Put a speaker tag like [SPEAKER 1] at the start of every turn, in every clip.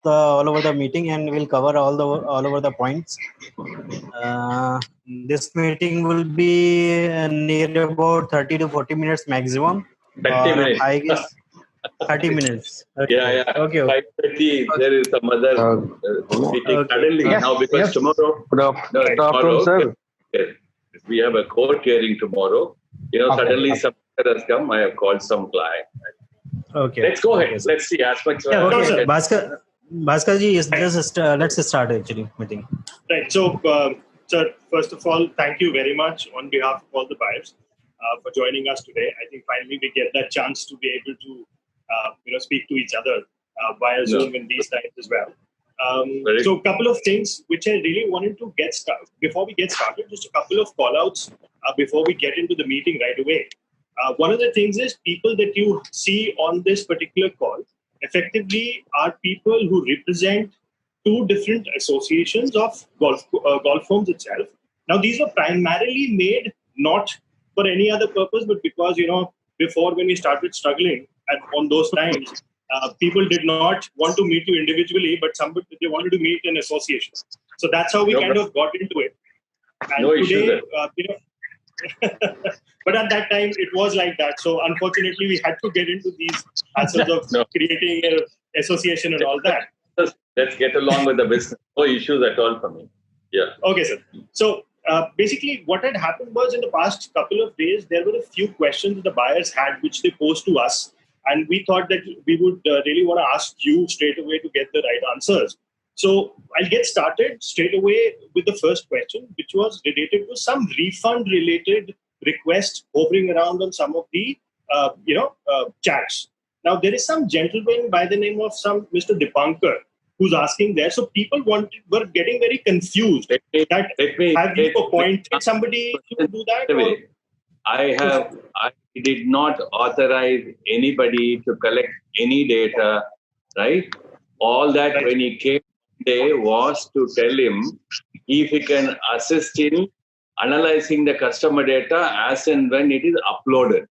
[SPEAKER 1] all over the meeting, and we'll cover all over the points. This meeting will be near about 30 to 40 minutes maximum,
[SPEAKER 2] 30
[SPEAKER 1] or
[SPEAKER 2] minutes.
[SPEAKER 1] I guess 30 minutes. Okay.
[SPEAKER 2] Yeah.
[SPEAKER 1] Okay.
[SPEAKER 2] 5:30. There is some other meeting suddenly now because tomorrow.
[SPEAKER 3] Good afternoon, sir.
[SPEAKER 2] Yes, we have a court hearing tomorrow. Suddenly some has come. I have called some client.
[SPEAKER 1] Okay.
[SPEAKER 2] Let's go ahead. Let's see as much.
[SPEAKER 1] Okay, Bhaskar ji, let's start actually meeting.
[SPEAKER 4] Right. So, sir, first of all, thank you very much on behalf of all the buyers for joining us today. I think finally we get that chance to be able to, speak to each other via Zoom in these times as well. So, a couple of things which I really wanted to get started before we get started. Just a couple of call-outs before we get into the meeting right away. One of the things is people that you see on this particular call effectively are people who represent two different associations of golf homes itself. Now, these were primarily made not for any other purpose, but because, before when we started struggling on those times, people did not want to meet you individually, but they wanted to meet in association. So that's how we kind of got into it. And today, but at that time, it was like that. So unfortunately, we had to get into these hassles of creating an association and all that.
[SPEAKER 2] Let's get along with the business. No issues at all for me. Yeah.
[SPEAKER 4] Okay, sir. So basically, what had happened was in the past couple of days, there were a few questions the buyers had, which they posed to us. And we thought that we would really want to ask you straight away to get the right answers. So I'll get started straight away with the first question, which was related to some refund-related requests hovering around on some of the, chats. Now, there is some gentleman by the name of some Mr. Dipankar who's asking there. So people were getting very confused. Have you appointed somebody to do that?
[SPEAKER 2] I did not authorize anybody to collect any data, right? All that when he came today was to tell him if he can assist in analyzing the customer data as and when it is uploaded.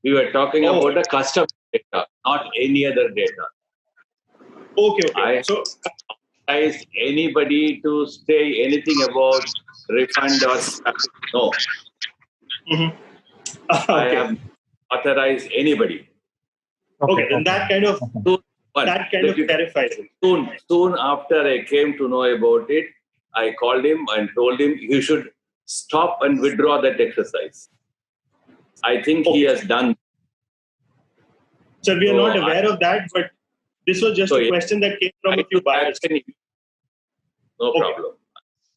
[SPEAKER 2] We were talking about the customer data, not any other data.
[SPEAKER 4] Okay.
[SPEAKER 2] So, advise anybody to say anything about refund or no. I have authorized anybody.
[SPEAKER 4] Okay, then that kind of clarifies it.
[SPEAKER 2] Soon after I came to know about it, I called him and told him he should stop and withdraw that exercise. I think he has done.
[SPEAKER 4] So we are not aware of that, but this was just a question that came from a few buyers.
[SPEAKER 2] No problem.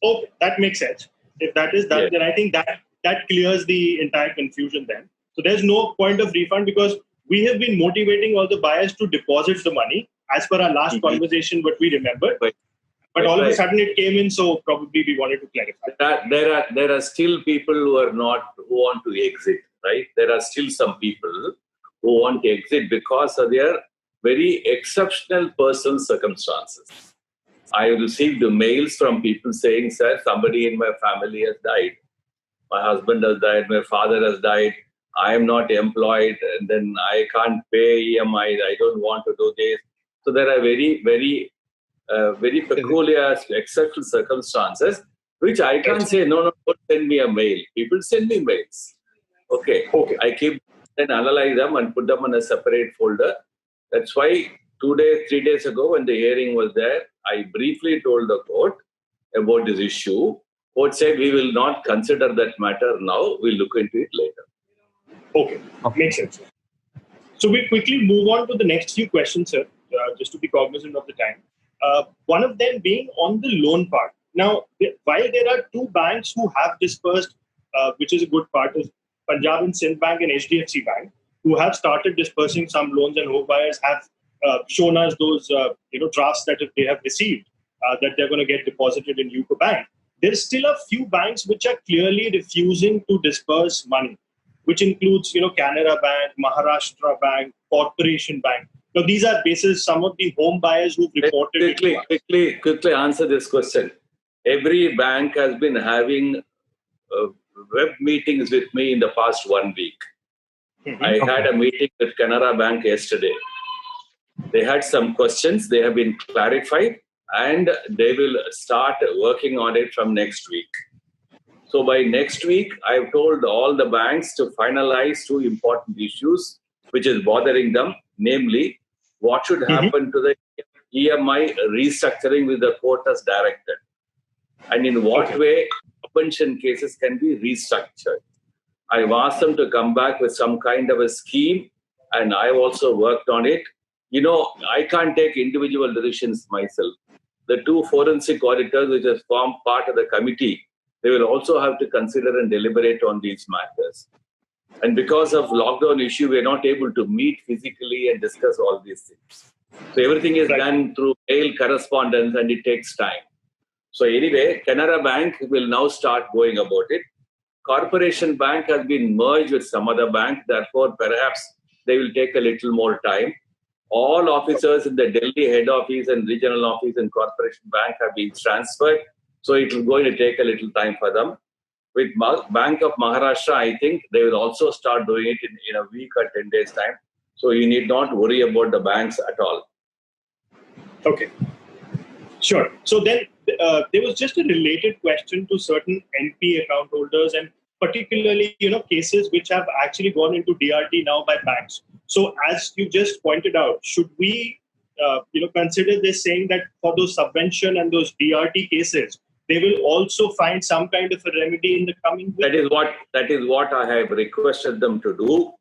[SPEAKER 4] Okay, that makes sense. If that is done, then I think that clears the entire confusion then. So there's no point of refund because we have been motivating all the buyers to deposit the money as per our last conversation, what we remembered. But all of a sudden it came in, so probably we wanted to clarify.
[SPEAKER 2] There are still people who want to exit, right? There are still some people who want to exit because of their very exceptional personal circumstances. I received mails from people saying, sir, somebody in my family has died. My husband has died, my father has died. I am not employed, and then I can't pay EMI. I don't want to do this. So there are very, very, very peculiar, exceptional circumstances, which I can't say, no, don't send me a mail. People send me mails. Okay. I keep and analyze them and put them in a separate folder. That's why 3 days ago, when the hearing was there, I briefly told the court about this issue. Court said we will not consider that matter now. We'll look into it later.
[SPEAKER 4] Okay. Makes sense. So we quickly move on to the next few questions, sir, just to be cognizant of the time. One of them being on the loan part. Now, while there are two banks who have dispersed, which is a good part, is Punjab and Sindh Bank and HDFC Bank, who have started dispersing some loans, and home buyers have shown us those drafts that they have received that they're going to get deposited in UCO Bank. There's still a few banks which are clearly refusing to disperse money, which includes Canara Bank, Maharashtra Bank, Corporation Bank. Now these are basis some of the home buyers who've reported.
[SPEAKER 2] Quickly answer this question. Every bank has been having web meetings with me in the past 1 week. I had a meeting with Canara Bank yesterday. They had some questions. They have been clarified, and they will start working on it from next week. So by next week, I've told all the banks to finalize two important issues which is bothering them, namely, what should happen to the EMI restructuring with the court has directed, and in what way pension cases can be restructured. I've asked them to come back with some kind of a scheme, and I've also worked on it. I can't take individual decisions myself. The two forensic auditors, which has formed part of the committee, they will also have to consider and deliberate on these matters. And because of lockdown issue, we're not able to meet physically and discuss all these things. So everything is done through mail correspondence, and it takes time. So anyway, Canara Bank will now start going about it. Corporation Bank has been merged with some other bank, therefore perhaps they will take a little more time. All officers in the Delhi head office and regional office and Corporation Bank have been transferred, so it is going to take a little time for them. With Bank of Maharashtra, I think they will also start doing it in a week or 10 days' time. So you need not worry about the banks at all.
[SPEAKER 4] Okay. Sure. So then there was just a related question to certain NPA account holders, and particularly, cases which have actually gone into DRT now by banks. So as you just pointed out, should we, consider this saying that for those subvention and those DRT cases, they will also find some kind of a remedy in the coming week?
[SPEAKER 2] That is what I have requested them to do.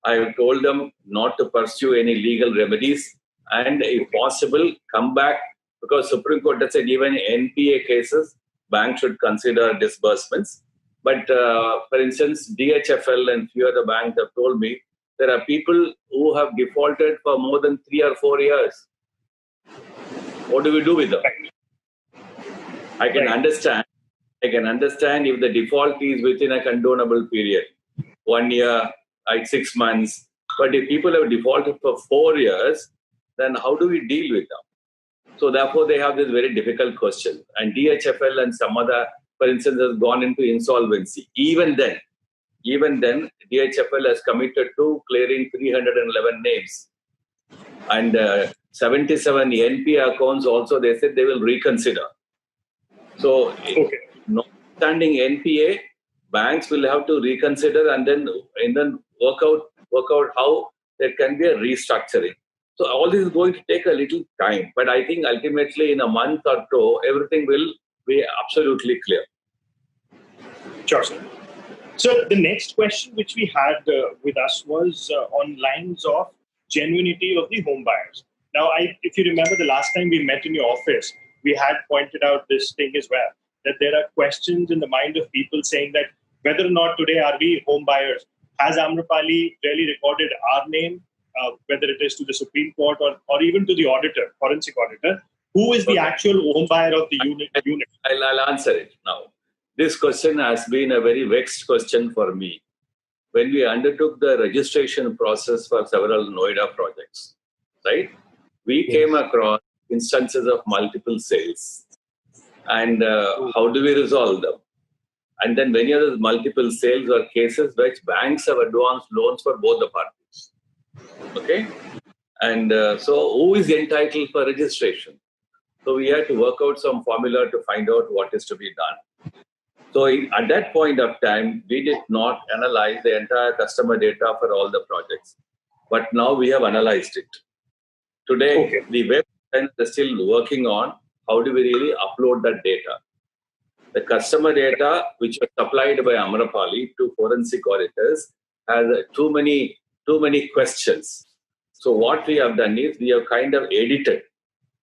[SPEAKER 2] I have told them not to pursue any legal remedies, and if possible, come back, because Supreme Court has said even NPA cases, banks should consider disbursements. But for instance, DHFL and few other banks have told me there are people who have defaulted for more than 3 or 4 years. What do we do with them? I can understand if the default is within a condonable period, 1 year, 6 months. But if people have defaulted for 4 years, then how do we deal with them? So therefore, they have this very difficult question. And DHFL and some other, for instance, has gone into insolvency. Even then, DHFL has committed to clearing 311 names. And 77 NPA accounts also, they said they will reconsider. So, notwithstanding NPA, banks will have to reconsider and then work out how there can be a restructuring. So all this is going to take a little time, but I think ultimately in a month or two, everything will be absolutely clear.
[SPEAKER 4] Sure, sir. So the next question which we had with us was on lines of genuinity of the home buyers. Now, if you remember the last time we met in your office, we had pointed out this thing as well, that there are questions in the mind of people saying that whether or not today are we home buyers, has Amrapali really recorded our name, whether it is to the Supreme Court or even to the auditor, forensic auditor, who is the actual home buyer of the unit?
[SPEAKER 2] I'll answer it now. This question has been a very vexed question for me. When we undertook the registration process for several Noida projects, right? We came across instances of multiple sales. And how do we resolve them? And then many other multiple sales or cases which banks have advanced loans for both the parties. Okay? And so who is entitled for registration? So we had to work out some formula to find out what is to be done. So at that point of time, we did not analyze the entire customer data for all the projects. But now we have analyzed it. Today, the web is still working on how do we really upload that data. The customer data, which was supplied by Amrapali to forensic auditors, has too many questions. So what we have done is we have kind of edited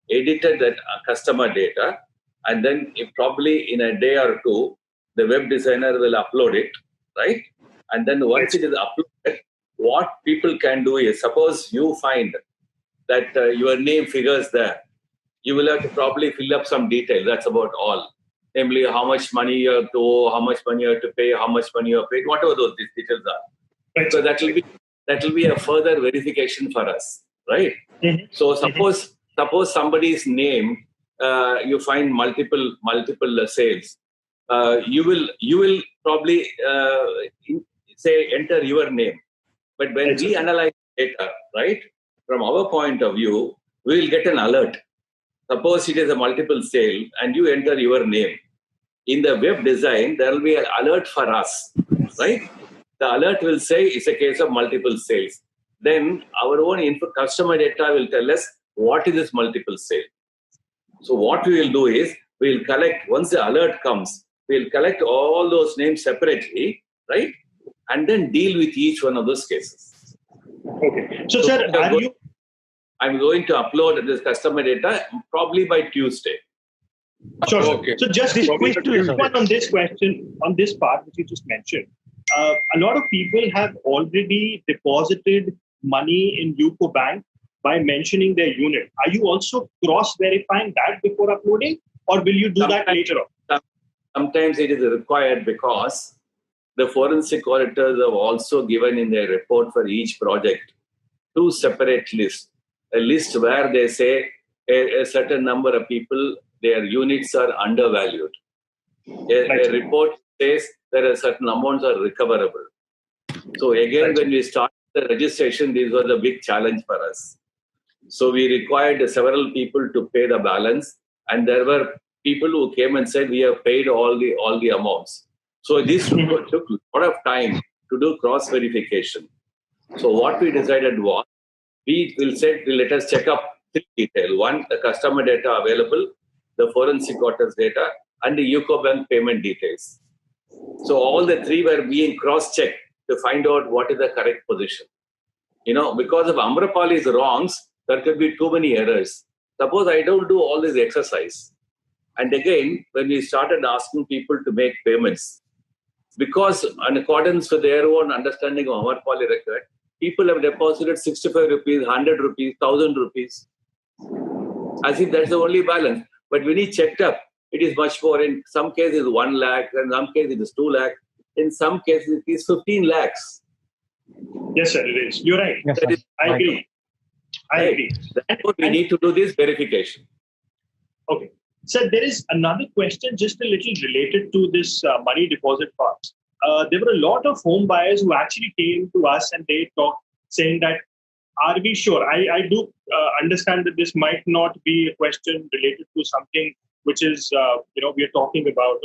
[SPEAKER 2] that customer data, and then probably in a day or two, the web designer will upload it, right? And then once it is uploaded, what people can do is, suppose you find that your name figures there, you will have to probably fill up some details. That's about all. Namely, how much money you have to owe, how much money you have to pay, how much money you have paid, whatever those details are. Right. So that will be a further verification for us, right? Mm-hmm. So suppose somebody's name, you find multiple sales. You will probably say enter your name. But when we analyze data, right, from our point of view, we will get an alert. Suppose it is a multiple sale and you enter your name. In the web design, there will be an alert for us, right? The alert will say it's a case of multiple sales. Then our own customer data will tell us what is this multiple sale. So what we will do is, we will collect, once the alert comes, we will collect all those names separately, right? And then deal with each one of those cases.
[SPEAKER 4] Okay. So sir,
[SPEAKER 2] I'm going to upload this customer data probably by Tuesday.
[SPEAKER 4] Sure.
[SPEAKER 3] Okay.
[SPEAKER 4] So just a quick one on this question, on this part which you just mentioned. A lot of people have already deposited money in UCO Bank by mentioning their unit. Are you also cross-verifying that before uploading, or will you do that later on?
[SPEAKER 2] Sometimes it is required because the forensic auditors have also given in their report for each project 2 separate lists. A list where they say a certain number of people, their units are undervalued. A report says that a certain amounts are recoverable. So again, when we started the registration, this was a big challenge for us. So we required several people to pay the balance, and there were people who came and said, we have paid all the amounts. So this took a lot of time to do cross-verification. So what we decided was, we will say, let us check up 3 details. 1, the customer data available, the forensic auditors data, and the UCO Bank payment details. So all the 3 were being cross-checked to find out what is the correct position. Because of Amrapali's wrongs, there could be too many errors. Suppose I don't do all this exercise. And again, when we started asking people to make payments, because in accordance with their own understanding of Amrapali record, people have deposited 65 rupees, 100 rupees, 1,000 rupees, as if that's the only balance. But when he checked up, it is much more. In some cases, 1 lakh, in some cases, it is 2 lakh, in some cases, it is 15 lakhs.
[SPEAKER 4] Yes, sir, it is. You're right.
[SPEAKER 3] Yes,
[SPEAKER 4] I agree. I agree.
[SPEAKER 2] Therefore, we need to do this verification.
[SPEAKER 4] Okay. Sir, there is another question just a little related to this money deposit part. There were a lot of home buyers who actually came to us and they talked saying that, are we sure? I do understand that this might not be a question related to something which is, we are talking about,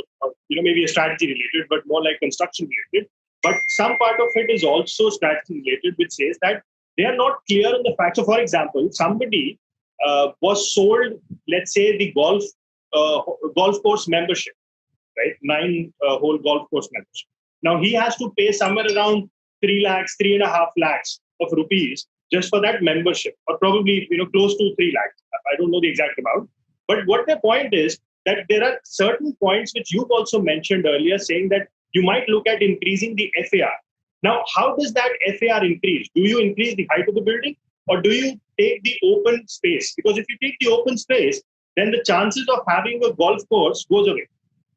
[SPEAKER 4] maybe a strategy related, but more like construction related. But some part of it is also strategy related, which says that they are not clear on the fact. So, for example, somebody was sold, let's say, the golf course membership, right? 9-hole golf course membership. Now he has to pay somewhere around 3 lakhs, 3.5 lakhs of rupees just for that membership, or probably close to 3 lakhs. I don't know the exact amount. But what the point is that there are certain points which you've also mentioned earlier, saying that you might look at increasing the FAR. Now, how does that FAR increase? Do you increase the height of the building, or do you take the open space? Because if you take the open space, then the chances of having a golf course goes away,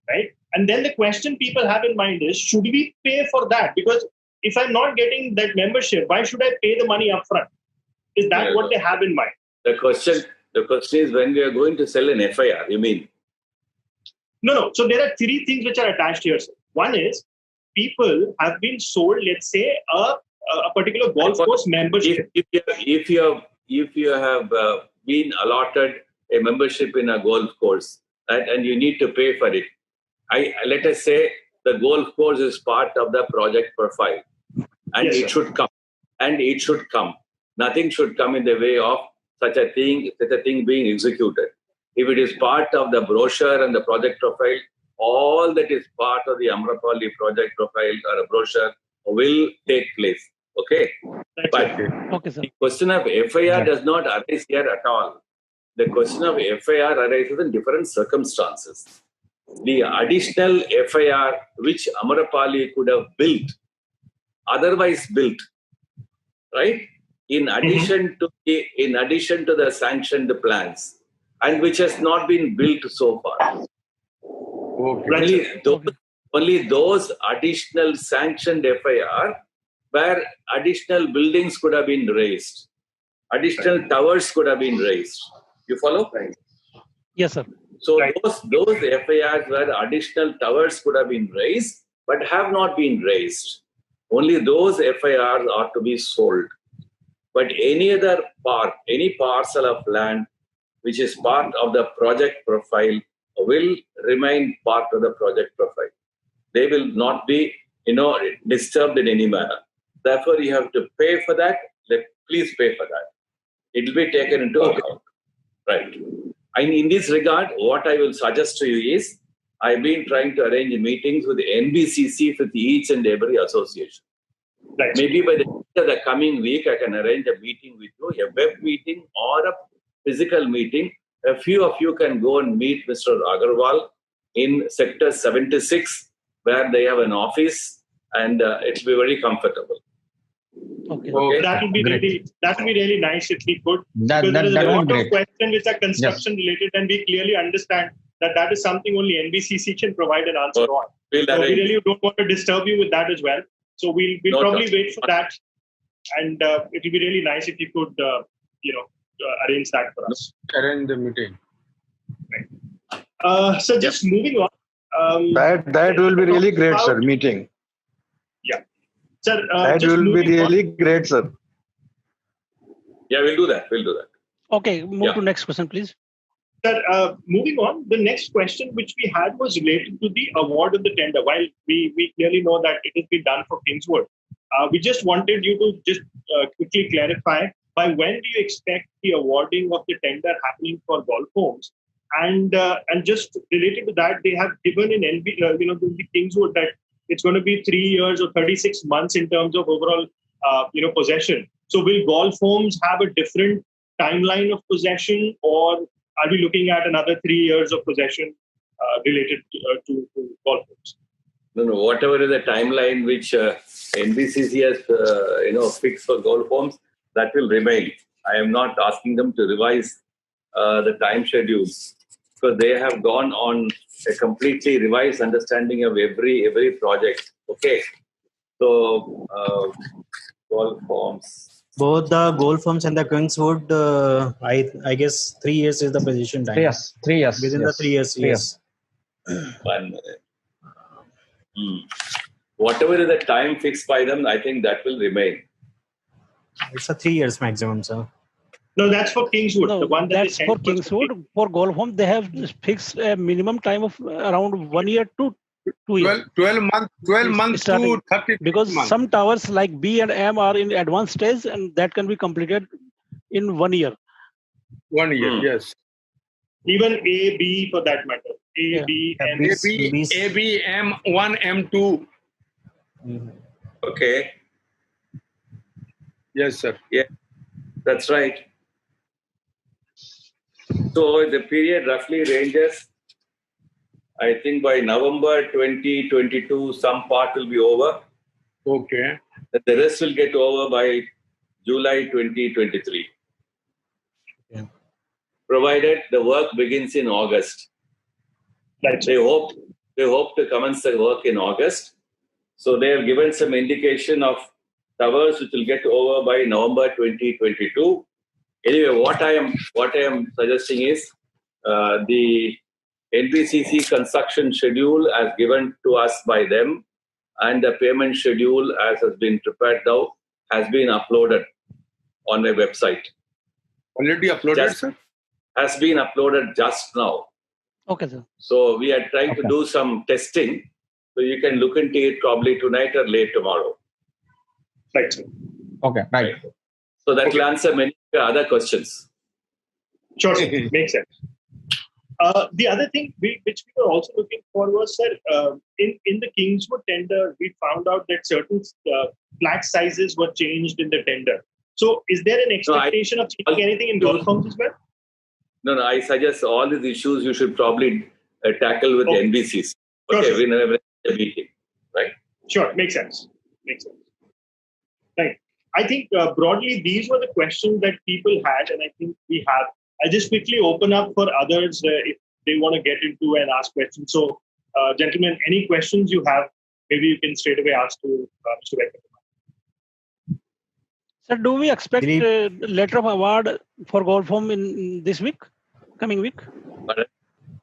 [SPEAKER 4] right? And then the question people have in mind is, should we pay for that? Because if I'm not getting that membership, why should I pay the money upfront? Is that what they have in mind?
[SPEAKER 2] The question is, when we are going to sell an FIR, you mean?
[SPEAKER 4] No. So there are 3 things which are attached here. One is, people have been sold, let's say, a particular golf course membership.
[SPEAKER 2] If you have been allotted a membership in a golf course, right, and you need to pay for it, let us say the golf course is part of the project profile, and it should come. Nothing should come in the way of such a thing being executed. If it is part of the brochure and the project profile, all that is part of the Amrapali project profile or a brochure will take place. Okay? But the question of FIR does not arise here at all. The question of FIR arises in different circumstances. The additional FIR which Amrapali could have otherwise built, right? In addition to the sanctioned plans, and which has not been built so far. Only those additional sanctioned FIR where additional buildings could have been raised, additional towers could have been raised. You follow?
[SPEAKER 5] Yes, sir.
[SPEAKER 2] So those FIRs where additional towers could have been raised but have not been raised. Only those FIRs are to be sold. But any parcel of land which is part of the project profile will remain part of the project profile. They will not be, disturbed in any manner. Therefore, you have to pay for that. Please pay for that. It will be taken into account. Right. And in this regard, what I will suggest to you is, I've been trying to arrange meetings with the NBCC with each and every association.
[SPEAKER 4] Right.
[SPEAKER 2] Maybe by the end of the coming week, I can arrange a meeting with you, a web meeting or a physical meeting. A few of you can go and meet Mr. Agarwal in Sector 76, where they have an office, and it will be very comfortable.
[SPEAKER 5] Okay.
[SPEAKER 4] That would be really nice if we could. Because there is a lot of questions which are construction related, and we clearly understand that is something only NBCC can provide an answer on. So we really don't want to disturb you with that as well. So we'll probably wait for that, and it will be really nice if you could, arrange that for us.
[SPEAKER 3] Arrange the meeting.
[SPEAKER 4] Right. So just moving on.
[SPEAKER 3] That will be really great, sir. Meeting.
[SPEAKER 4] Yeah. Sir,
[SPEAKER 3] that will be really great, sir.
[SPEAKER 2] Yeah, we'll do that.
[SPEAKER 5] Okay, move to next question, please.
[SPEAKER 4] Sir, moving on, the next question which we had was related to the award of the tender. While we clearly know that it has been done for Kingswood, we just wanted you to just quickly clarify by when do you expect the awarding of the tender happening for golf homes? And just related to that, they have given in the Kingswood that it's going to be 3 years or 36 months in terms of overall possession. So will golf homes have a different timeline of possession, or are we looking at another 3 years of possession related to golf homes?
[SPEAKER 2] No. Whatever is the timeline which NBCC has fixed for golf homes, that will remain. I am not asking them to revise the time schedules, because they have gone on a completely revised understanding of every project. Okay, so golf homes.
[SPEAKER 1] Both the golf homes and the Kingswood, I guess 3 years is the position time.
[SPEAKER 3] 3 years.
[SPEAKER 1] Within the 3 years, yes.
[SPEAKER 2] 1 minute. Whatever is the time fixed by them, I think that will remain.
[SPEAKER 1] It's a 3 years maximum, sir.
[SPEAKER 4] No, that's for Kingswood.
[SPEAKER 5] No,
[SPEAKER 4] the one
[SPEAKER 5] that's for Kingswood. For golf home, they have fixed a minimum time of around 1 year to 2 years.
[SPEAKER 3] 12 months to 30
[SPEAKER 5] because
[SPEAKER 3] months.
[SPEAKER 5] some towers like B and M are in advanced stage, and that can be completed in 1 year.
[SPEAKER 3] 1 year, yes.
[SPEAKER 4] Even A, B for that matter. A, B, M.
[SPEAKER 3] A, B, M1, M2.
[SPEAKER 2] Okay.
[SPEAKER 3] Yes, sir.
[SPEAKER 2] Yeah, that's right. So the period roughly ranges, I think by November 2022, some part will be over.
[SPEAKER 3] Okay.
[SPEAKER 2] The rest will get over by July 2023.
[SPEAKER 1] Yeah.
[SPEAKER 2] Provided the work begins in August.
[SPEAKER 4] Right.
[SPEAKER 2] They hope to commence the work in August. So they have given some indication of towers which will get over by November 2022. Anyway, what I am suggesting is the NBCC construction schedule as given to us by them, and the payment schedule as has been prepared now has been uploaded on my website.
[SPEAKER 3] Already uploaded, sir?
[SPEAKER 2] Has been uploaded just now.
[SPEAKER 5] Okay, sir.
[SPEAKER 2] So we are trying to do some testing. So you can look into it probably tonight or late tomorrow.
[SPEAKER 4] Right, sir.
[SPEAKER 3] Okay, right.
[SPEAKER 2] So that will answer many other questions.
[SPEAKER 4] Sure, sir. Makes sense. The other thing which we were also looking for was, sir, in the Kingswood tender, we found out that certain flat sizes were changed in the tender. So is there an expectation of changing anything in golf homes as well?
[SPEAKER 2] No, I suggest all these issues you should probably tackle with NBCs. Okay,
[SPEAKER 4] Sure.
[SPEAKER 2] we never have a meeting, right?
[SPEAKER 4] Sure, makes sense. Right. I think broadly these were the questions that people had, and I think we have. I just quickly open up for others if they want to get into and ask questions. So, gentlemen, any questions you have, maybe you can straight away ask to Mr. Venkat.
[SPEAKER 5] Sir, do we expect a letter of award for golf home in this week, coming week?
[SPEAKER 2] But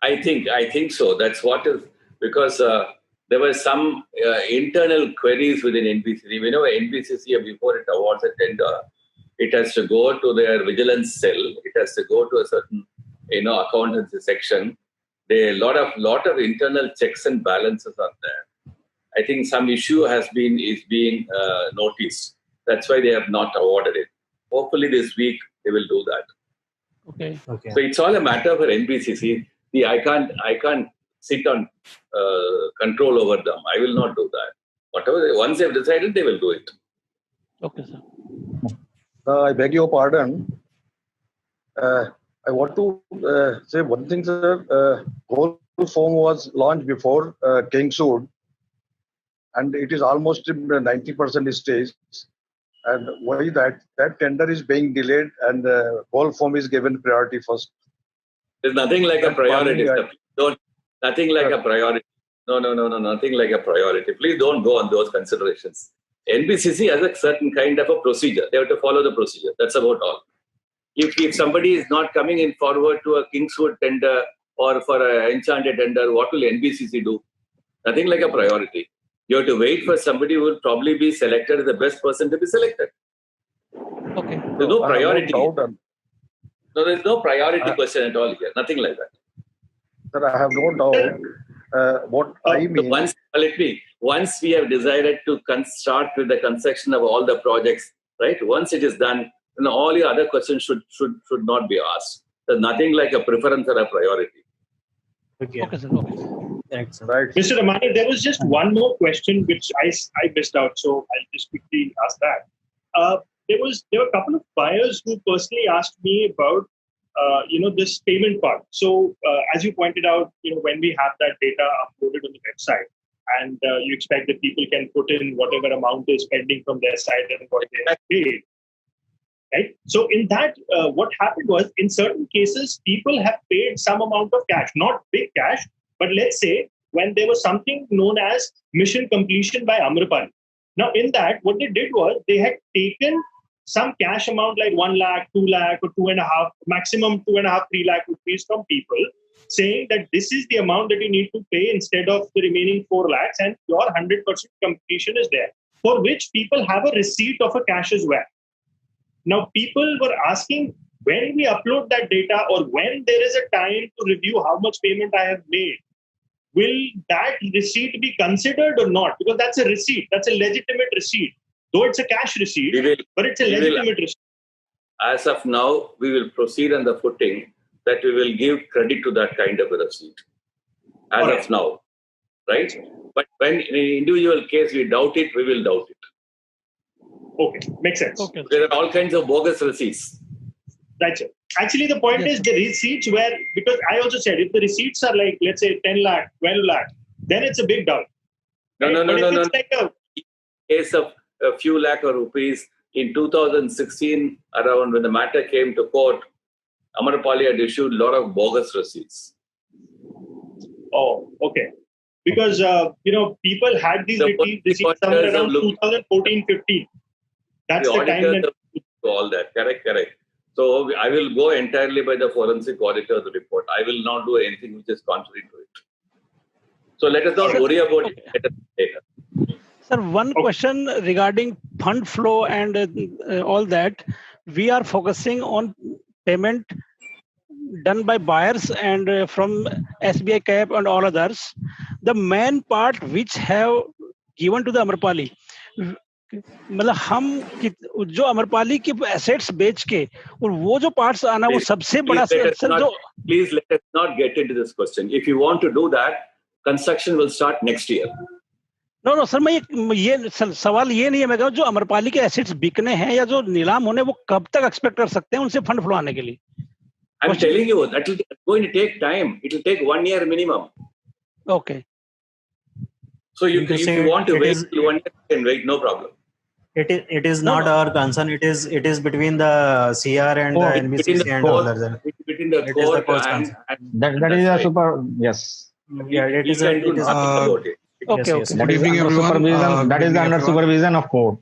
[SPEAKER 2] I think so. That's what is, because there were some internal queries within NBCC. We know NBCC before it awards a tender It has to go to their vigilance cell. It has to go to a certain, accountancy section. A lot of internal checks and balances are there. I think some issue is being noticed. That's why they have not awarded it. Hopefully this week they will do that.
[SPEAKER 5] Okay.
[SPEAKER 2] So it's all a matter for NBCC. See, I can't sit on control over them. I will not do that. Once they've decided, they will do it.
[SPEAKER 5] Okay, sir.
[SPEAKER 6] I beg your pardon. I want to say one thing, sir. Gold foam was launched before Kingswood, and it is almost in the 90% stage. And why that tender is being delayed and gold foam is given priority first?
[SPEAKER 2] There's nothing like a priority. Nothing like a priority. No, nothing like a priority. Please don't go on those considerations. NBCC has a certain kind of a procedure. They have to follow the procedure. That's about all. If somebody is not coming in forward to a Kingswood tender or for an Enchanted tender, what will NBCC do? Nothing like a priority. You have to wait for somebody who will probably be selected as the best person to be selected.
[SPEAKER 5] Okay.
[SPEAKER 2] There's no priority.
[SPEAKER 6] No,
[SPEAKER 2] there's no priority question at all here. Nothing like that.
[SPEAKER 6] Sir, I have no doubt. What I mean.
[SPEAKER 2] Once we have decided to start with the construction of all the projects, right? Once it is done, then all your other questions should not be asked. There's nothing like a preference or a priority.
[SPEAKER 5] Okay, sir. Okay.
[SPEAKER 1] Thanks, sir.
[SPEAKER 6] Right.
[SPEAKER 4] Mr. Ramani, there was just one more question which I missed out, so I'll just quickly ask that. There were a couple of buyers who personally asked me about this payment part. So as you pointed out, when we have that data uploaded on the website, and you expect that people can put in whatever amount is pending from their side and what they have paid. Right? So in that, what happened was, in certain cases, people have paid some amount of cash, not big cash, but let's say when there was something known as mission completion by Amrapali. Now in that, what they did was they had taken some cash amount like 1 lakh, 2 lakh or 2.5, maximum 2.5, 3 lakh rupees from people, saying that this is the amount that you need to pay instead of the remaining 4 lakhs and your 100% completion is there, for which people have a receipt of a cash as well. Now, people were asking, when we upload that data or when there is a time to review how much payment I have made, will that receipt be considered or not? Because that's a receipt. That's a legitimate receipt. Though it's a cash receipt, but it's a legitimate receipt.
[SPEAKER 2] As of now, we will proceed on the footing that we will give credit to that kind of a receipt. As of now. Right? But when in an individual case we doubt it, we will doubt it.
[SPEAKER 4] Okay, makes sense.
[SPEAKER 5] Okay.
[SPEAKER 2] There are all kinds of bogus receipts.
[SPEAKER 4] That's it. Actually, the point is the receipts were, because I also said, if the receipts are like, let's say 10 lakh, 12 lakh, then it's a big doubt.
[SPEAKER 2] No.
[SPEAKER 4] Like
[SPEAKER 2] in case of a few lakh of rupees, in 2016, around when the matter came to court, Amrapali had issued a lot of bogus receipts.
[SPEAKER 4] Oh, okay. Because, people had these receipts somewhere around 2014-15. That's the time when...
[SPEAKER 2] all that. Correct. So I will go entirely by the forensic auditor's report. I will not do anything which is contrary to it. So let us not worry about it. Let us later.
[SPEAKER 5] Sir, one question regarding fund flow and all that. We are focusing on payment done by buyers and from SBI CAP and all others. The main part which have given to the Amrapali, मतलब हम जो अमरपाली के assets बेच के और वो जो parts आना वो सबसे बड़ा
[SPEAKER 2] Please let us not get into this question. If you want to do that, construction will start next year.
[SPEAKER 5] No, sir, मैं ये सवाल ये नहीं है, मैं कहूँ जो अमरपाली के एसेट्स बिकने हैं या जो नीलाम होने, वो कब तक एक्सपेक्ट कर सकते हैं उनसे फंड फ्लो आने के लिए?
[SPEAKER 2] I'm telling you that is going to take time. It will take 1 year minimum.
[SPEAKER 5] Okay.
[SPEAKER 2] So if you want to wait till 1 year, you can wait, no problem.
[SPEAKER 1] It is not our concern. It is between the CR and the NBCC and all others.
[SPEAKER 2] Between the court and
[SPEAKER 3] that is a super yes.
[SPEAKER 1] Yeah, it is
[SPEAKER 2] nothing about it.
[SPEAKER 5] Okay.
[SPEAKER 3] Good evening, everyone. That is under supervision of court.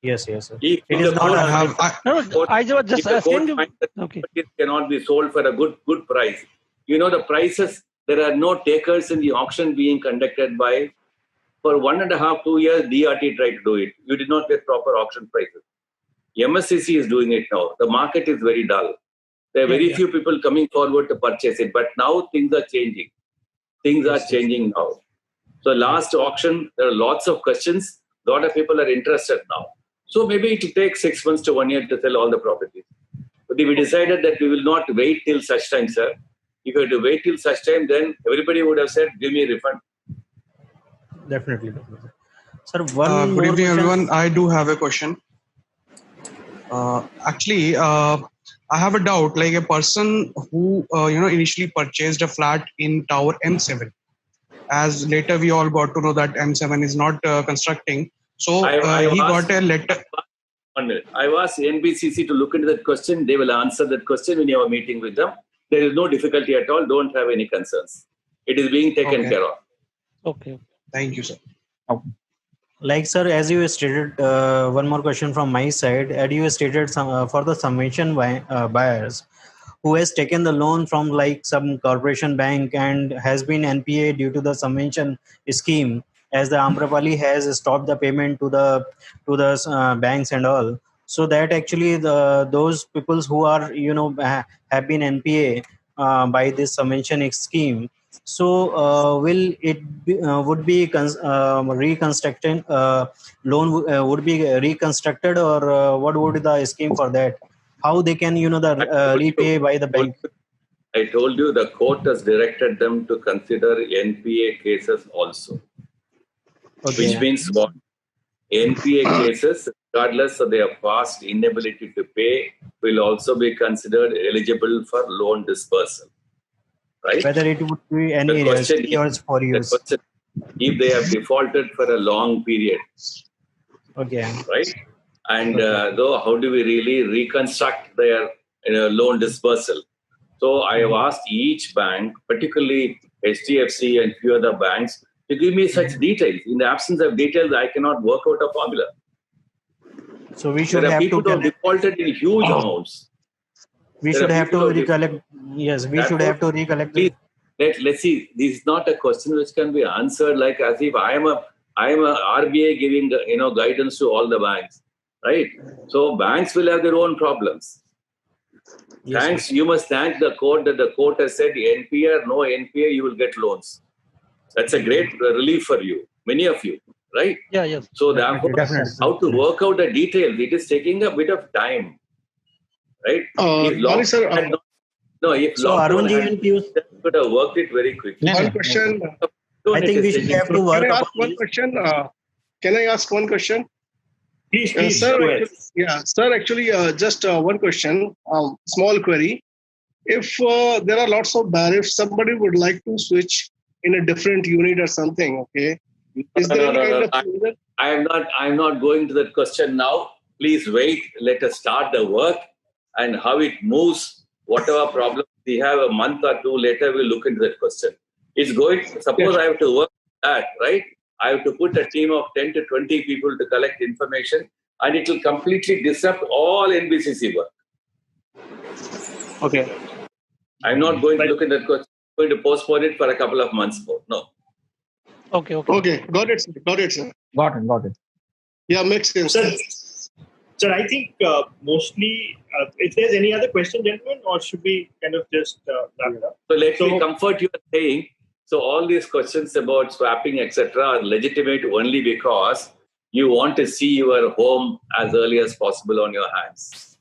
[SPEAKER 1] Yes. It
[SPEAKER 2] If
[SPEAKER 1] is not.
[SPEAKER 5] I was just asking you. Okay.
[SPEAKER 2] It cannot be sold for a good price. The prices. There are no takers in the auction being conducted by. For 1.5-2 years, DRT tried to do it. You did not get proper auction prices. MSCC is doing it now. The market is very dull. There are very few people coming forward to purchase it. But now things are changing. Things are changing now. So last auction, there are lots of questions. A lot of people are interested now. So maybe it will take 6 months to 1 year to sell all the properties. But we decided that we will not wait till such time, sir. If we had to wait till such time, then everybody would have said, give me a refund.
[SPEAKER 1] Definitely. Sir, one
[SPEAKER 7] good
[SPEAKER 1] more
[SPEAKER 7] evening,
[SPEAKER 1] question.
[SPEAKER 7] everyone. I do have a question. Actually, I have a doubt. Like a person who initially purchased a flat in Tower M7, as later we all got to know that M7 is not constructing. So he got a letter.
[SPEAKER 2] 1 minute. I asked NBCC to look into that question. They will answer that question when you have a meeting with them. There is no difficulty at all. Don't have any concerns. It is being taken care of.
[SPEAKER 5] Okay.
[SPEAKER 7] Thank you, sir.
[SPEAKER 3] Okay.
[SPEAKER 1] Like, sir, as you stated, one more question from my side. As you stated, for the summation buyers who has taken the loan from like some corporation bank and has been NPA due to the summation scheme, as the Amrapali has stopped the payment to the banks and all. So that actually those peoples who are have been NPA by this summation scheme. So will it be, would be reconstructed loan would be reconstructed, or what would be the scheme for that? How they can repay by the bank?
[SPEAKER 2] I told you the court has directed them to consider NPA cases also.
[SPEAKER 1] Okay.
[SPEAKER 2] Which means what? NPA cases, regardless of their past inability to pay, will also be considered eligible for loan dispersal. Right?
[SPEAKER 1] Whether it would be any years, 3 years, 4 years.
[SPEAKER 2] The question, if they have defaulted for a long period.
[SPEAKER 1] Okay.
[SPEAKER 2] Right? And though, how do we really reconstruct their loan dispersal? So I have asked each bank, particularly HDFC and few other banks, to give me such details. In the absence of details, I cannot work out a formula.
[SPEAKER 1] So we should
[SPEAKER 2] there are
[SPEAKER 1] have
[SPEAKER 2] people
[SPEAKER 1] to
[SPEAKER 2] who have defaulted in huge amounts.
[SPEAKER 1] We should have to recollect. Yes, we should have to recollect.
[SPEAKER 2] Let's see. This is not a question which can be answered like as if I am a RBI giving guidance to all the banks, right? So banks will have their own problems.
[SPEAKER 1] Yes,
[SPEAKER 2] Thanks. You must thank the court that the court has said NPA or no NPA, you will get loans. That's a great relief for you, many of you, right?
[SPEAKER 5] Yeah, yes.
[SPEAKER 2] So therefore, how to work out the details, it is taking a bit of time, right?
[SPEAKER 1] So Arun ji and Piyush
[SPEAKER 2] could have worked it very quickly.
[SPEAKER 8] One question.
[SPEAKER 1] I think we should have to work.
[SPEAKER 8] Can I ask one question? Can I ask one question?
[SPEAKER 4] Please,
[SPEAKER 8] sir. Sir. Actually, just one question. Small query. If there are lots of buyers, if somebody would like to switch in a different unit or something, okay? Is there any kind of?
[SPEAKER 2] I'm not going to that question now. Please wait. Let us start the work, and how it moves. Whatever problem we have, a month or two later, we'll look into that question. It's going. Suppose I have to work that, right? I have to put a team of 10 to 20 people to collect information, and it will completely disrupt all NBCC work.
[SPEAKER 8] Okay.
[SPEAKER 2] I'm not going to look at that question. I'm going to postpone it for a couple of months more. No.
[SPEAKER 5] Okay.
[SPEAKER 8] Got it, sir. Got it.
[SPEAKER 3] Yeah,
[SPEAKER 8] makes sense.
[SPEAKER 4] Sir, I think mostly, if there's any other question, gentlemen, or should we kind of just wrap it up?
[SPEAKER 2] So let me comfort you in saying, so all these questions about swapping, etc., are legitimate only because you want to see your home as early as possible on your hands.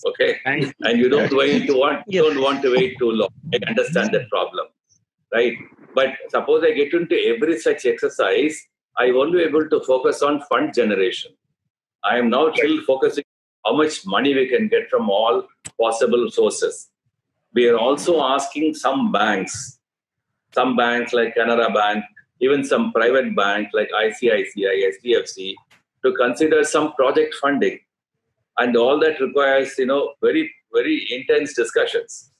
[SPEAKER 2] Okay? And you don't want to wait too long. I understand that problem. Right? But suppose I get into every such exercise, I won't be able to focus on fund generation. I am now still focusing on how much money we can get from all possible sources. We are also asking some banks like Canara Bank, even some private banks like ICICI, SDFC, to consider some project funding. And all that requires, very, very intense discussions.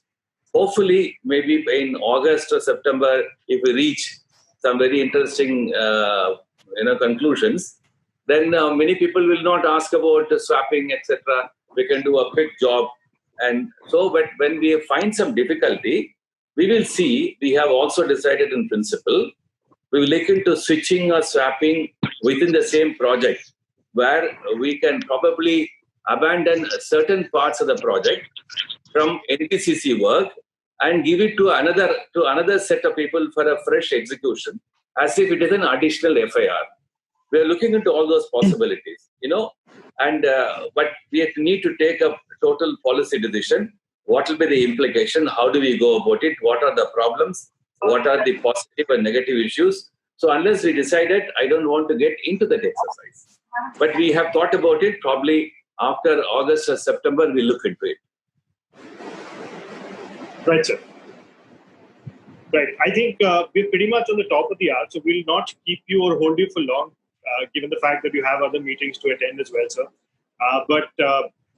[SPEAKER 2] Hopefully, maybe in August or September, if we reach some very interesting, conclusions, then many people will not ask about swapping, etc. We can do a quick job. And so, but when we find some difficulty, we will see, we have also decided in principle, we will look into switching or swapping within the same project, where we can probably abandon certain parts of the project from NBCC work and give it to another set of people for a fresh execution, as if it is an additional FIR. We are looking into all those possibilities, and but we need to take a total policy decision. What will be the implication? How do we go about it? What are the problems? What are the positive and negative issues? So unless we decided, I don't want to get into that exercise. But we have thought about it. Probably after August or September, we'll look into it.
[SPEAKER 4] Right, sir. Right. I think we're pretty much on the top of the hour, so we'll not keep you or hold you for long, given the fact that you have other meetings to attend as well, sir. But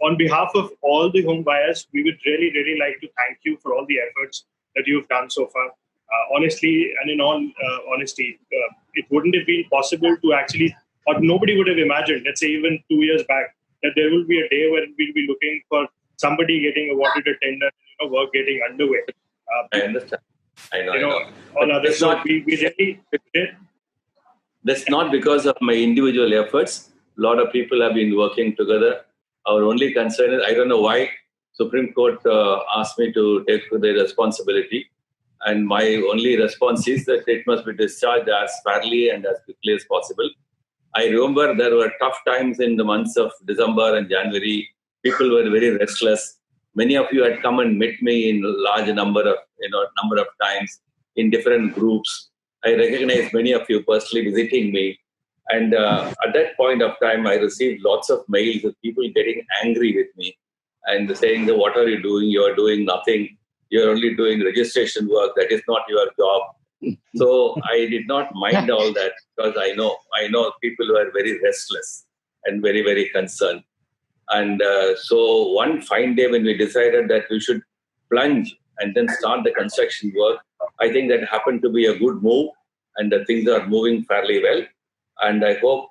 [SPEAKER 4] on behalf of all the home buyers, we would really, really like to thank you for all the efforts that you've done so far. Honestly, and in all honesty, it wouldn't have been possible to actually, or nobody would have imagined, let's say even 2 years back, that there will be a day when we'll be looking for somebody getting awarded a tender, work getting underway.
[SPEAKER 2] I understand. I know.
[SPEAKER 4] All others. So we really did.
[SPEAKER 2] That's not because of my individual efforts. A lot of people have been working together. Our only concern is, I don't know why Supreme Court asked me to take the responsibility. And my only response is that it must be discharged as fairly and as quickly as possible. I remember there were tough times in the months of December and January. People were very restless. Many of you had come and met me in large number of times in different groups. I recognize many of you personally visiting me. And at that point of time, I received lots of mails of people getting angry with me and saying that, what are you doing? You are doing nothing. You're only doing registration work. That is not your job. So I did not mind all that, because I know people who are very restless and very, very concerned. And so one fine day when we decided that we should plunge and then start the construction work, I think that happened to be a good move, and the things are moving fairly well. And I hope,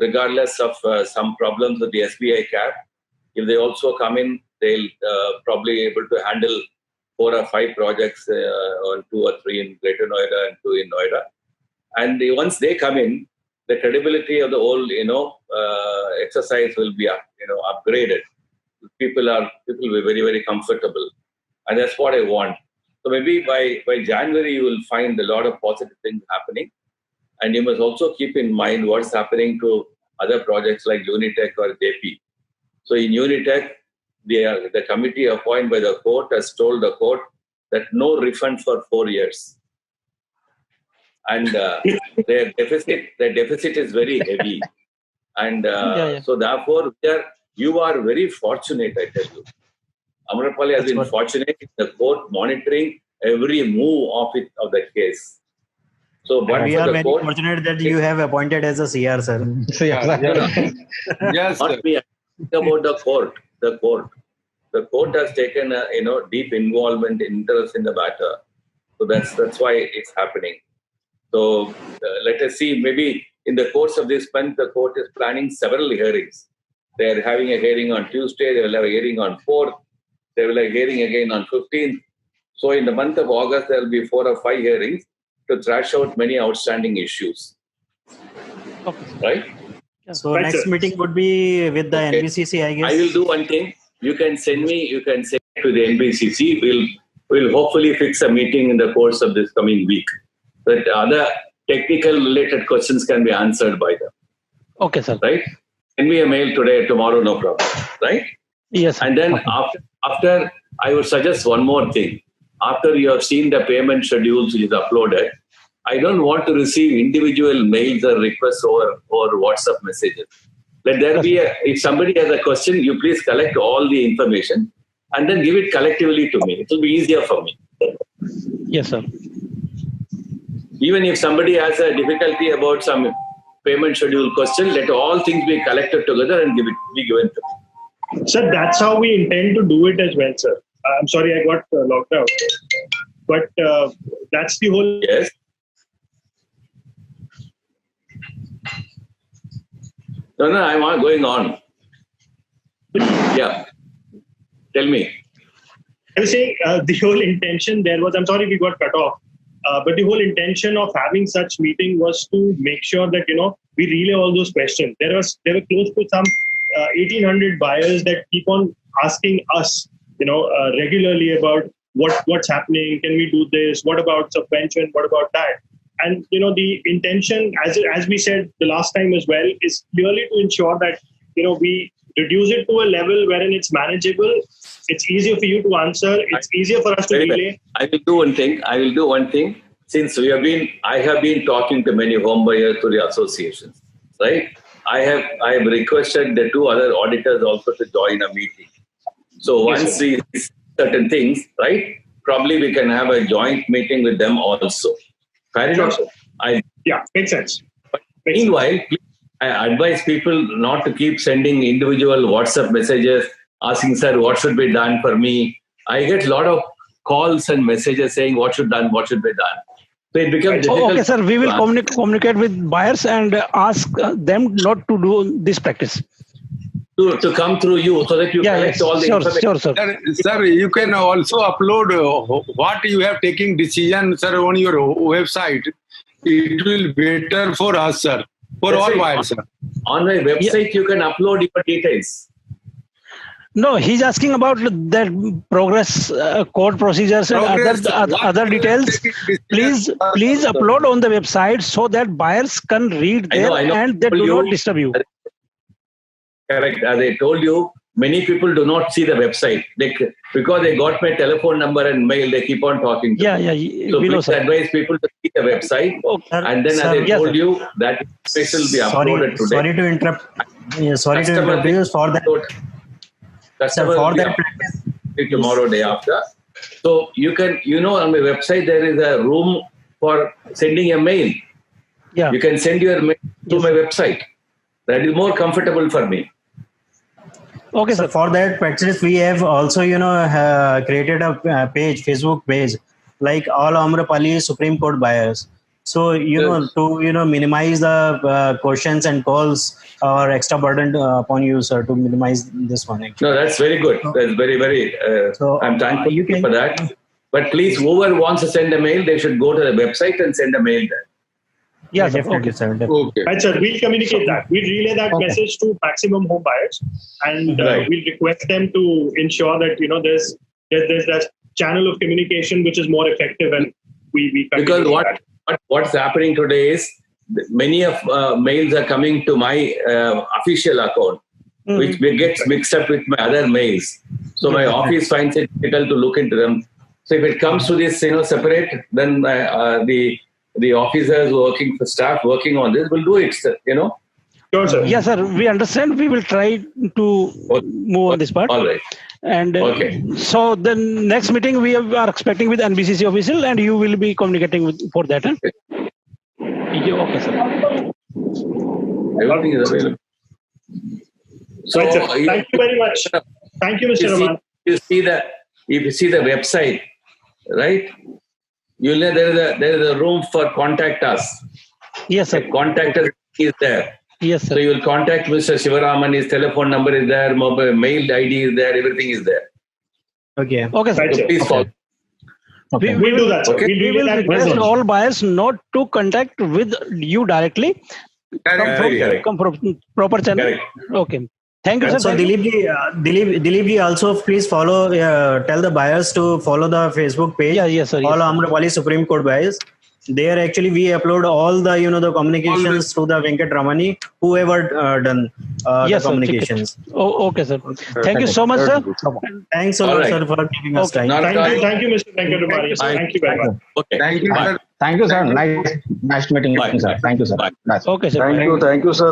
[SPEAKER 2] regardless of some problems with the SBI cap, if they also come in, they'll probably be able to handle 4 or 5 projects, or 2 or 3 in Greater Noida and 2 in Noida. And once they come in, the credibility of the whole, exercise will be, upgraded. People will be very, very comfortable, and that's what I want. So maybe by January you will find a lot of positive things happening, and you must also keep in mind what's happening to other projects like Unitech or JP. So in Unitech, the committee appointed by the court has told the court that no refund for 4 years. And their deficit is very heavy. And so therefore, you are very fortunate, I tell you. Amrapali has been fortunate in the court monitoring every move of the case. So, but
[SPEAKER 1] we are very fortunate that you have appointed as a CR, sir.
[SPEAKER 2] Yes, not me. About the court. The court has taken a deep involvement, interest in the matter. So that's why it's happening. So let us see. Maybe in the course of this month, the court is planning several hearings. They are having a hearing on Tuesday. They will have a hearing on 4th. They will have a hearing again on 15th. So in the month of August, there will be 4 or 5 hearings to thrash out many outstanding issues.
[SPEAKER 5] Okay.
[SPEAKER 2] Right?
[SPEAKER 1] So next meeting would be with the NBCC, I guess.
[SPEAKER 2] I will do one thing. You can send to the NBCC. We'll hopefully fix a meeting in the course of this coming week. That other technical related questions can be answered by them.
[SPEAKER 5] Okay, sir.
[SPEAKER 2] Right? Send me a mail today, tomorrow, no problem. Right?
[SPEAKER 5] Yes.
[SPEAKER 2] And then after, I would suggest one more thing. After you have seen the payment schedules which is uploaded, I don't want to receive individual mails or requests over WhatsApp messages. Let there be if somebody has a question, you please collect all the information and then give it collectively to me. It will be easier for me.
[SPEAKER 5] Yes, sir.
[SPEAKER 2] Even if somebody has a difficulty about some payment schedule question, let all things be collected together and be given to me.
[SPEAKER 4] Sir, that's how we intend to do it as well, sir. I'm sorry I got locked out. But that's the whole...
[SPEAKER 2] Yes. No, I'm going on. Yeah. Tell me.
[SPEAKER 4] I was saying the whole intention there was, I'm sorry we got cut off, but the whole intention of having such meeting was to make sure that, we relay all those questions. They were close to some 1,800 buyers that keep on asking us, regularly about what's happening. Can we do this? What about subvention? What about that? And the intention, as we said the last time as well, is clearly to ensure that we reduce it to a level wherein it's manageable. It's easier for you to answer. It's easier for us to relay.
[SPEAKER 2] I will do one thing. Since I have been talking to many home buyers through the associations, right? I have requested the 2 other auditors also to join a meeting. So once we see certain things, right? Probably we can have a joint meeting with them also. Fair enough?
[SPEAKER 4] Yeah, makes sense.
[SPEAKER 2] Meanwhile, I advise people not to keep sending individual WhatsApp messages asking, sir, what should be done for me? I get a lot of calls and messages saying what should be done. So it becomes difficult.
[SPEAKER 5] Okay, sir. We will communicate with buyers and ask them not to do this practice.
[SPEAKER 2] To come through you so that you collect all the information.
[SPEAKER 5] Sure, sir.
[SPEAKER 9] Sir, you can also upload what you have taken decision, sir, on your website. It will be better for us, sir. For all buyers, sir.
[SPEAKER 2] On my website, you can upload your details.
[SPEAKER 5] No, he's asking about that progress, court procedures and other details. Please upload on the website so that buyers can read there and they do not disturb you.
[SPEAKER 2] Correct. As I told you, many people do not see the website. Because they got my telephone number and mail, they keep on talking to me. So please advise people to see the website. And then as I told you, that information will be uploaded today.
[SPEAKER 1] Sorry to interrupt. Sorry to interrupt you for that.
[SPEAKER 2] Customer for that tomorrow, day after. So you can, on my website, there is a room for sending a mail.
[SPEAKER 5] Yeah.
[SPEAKER 2] You can send your mail to my website. That is more comfortable for me.
[SPEAKER 5] Okay,
[SPEAKER 1] so for that practice, we have also, created a page, Facebook page, like all Amrapali Supreme Court buyers. So, to, minimize the questions and calls or extra burden upon you, sir, to minimize this one. Actually.
[SPEAKER 2] No, that's very good. That's very, very, I'm thankful for that. But please, whoever wants to send a mail, they should go to the website and send a mail there.
[SPEAKER 5] Yeah,
[SPEAKER 1] definitely, sir. Definitely.
[SPEAKER 4] Okay. Right, sir. We'll communicate that. We'll relay that message to maximum home buyers, and we'll request them to ensure that there's that channel of communication which is more effective, and we
[SPEAKER 2] because what's happening today is many of mails are coming to my official account, which gets mixed up with my other mails. So my office finds it difficult to look into them. So if it comes to this, separate, then the officers working for staff working on this will do it, sir,
[SPEAKER 4] Sure, sir.
[SPEAKER 5] Yes, sir. We understand. We will try to move on this part.
[SPEAKER 2] All right.
[SPEAKER 5] And so the next meeting we are expecting with NBCC official, and you will be communicating for that. Huh? Okay, sir.
[SPEAKER 2] Everything is available. So
[SPEAKER 4] right, sir. Thank you very much. Thank you, Mr. Ramani.
[SPEAKER 2] If you see the website, right? You'll know there is a room for contact us.
[SPEAKER 5] Yes, sir.
[SPEAKER 2] Contact us is there.
[SPEAKER 5] Yes, sir.
[SPEAKER 2] So you will contact Mr. Shivaraman. His telephone number is there. Mobile, mail ID is there. Everything is there.
[SPEAKER 1] Okay.
[SPEAKER 5] Okay, sir.
[SPEAKER 2] So please follow.
[SPEAKER 5] Okay.
[SPEAKER 4] We'll do that.
[SPEAKER 2] Okay.
[SPEAKER 5] We will request all buyers not to contact with you directly. Come from proper channel.
[SPEAKER 2] Correct.
[SPEAKER 5] Okay. Thank you, sir.
[SPEAKER 1] So Dilip ji also please follow, tell the buyers to follow the Facebook page.
[SPEAKER 5] Yes, sir.
[SPEAKER 1] All Amrapali Supreme Court buyers. There actually we upload all the the communications through the Venkat Ramani, whoever done the communications.
[SPEAKER 5] Okay, sir. Thank you so much, sir.
[SPEAKER 1] Thanks a lot, sir, for giving us time.
[SPEAKER 4] Thank you, Mr. Venkat Ramani. Thank you very much.
[SPEAKER 2] Okay.
[SPEAKER 3] Thank you, sir. Thank you, sir. Nice meeting you, sir. Thank you, sir. Nice.
[SPEAKER 5] Okay, sir.
[SPEAKER 6] Thank you, sir.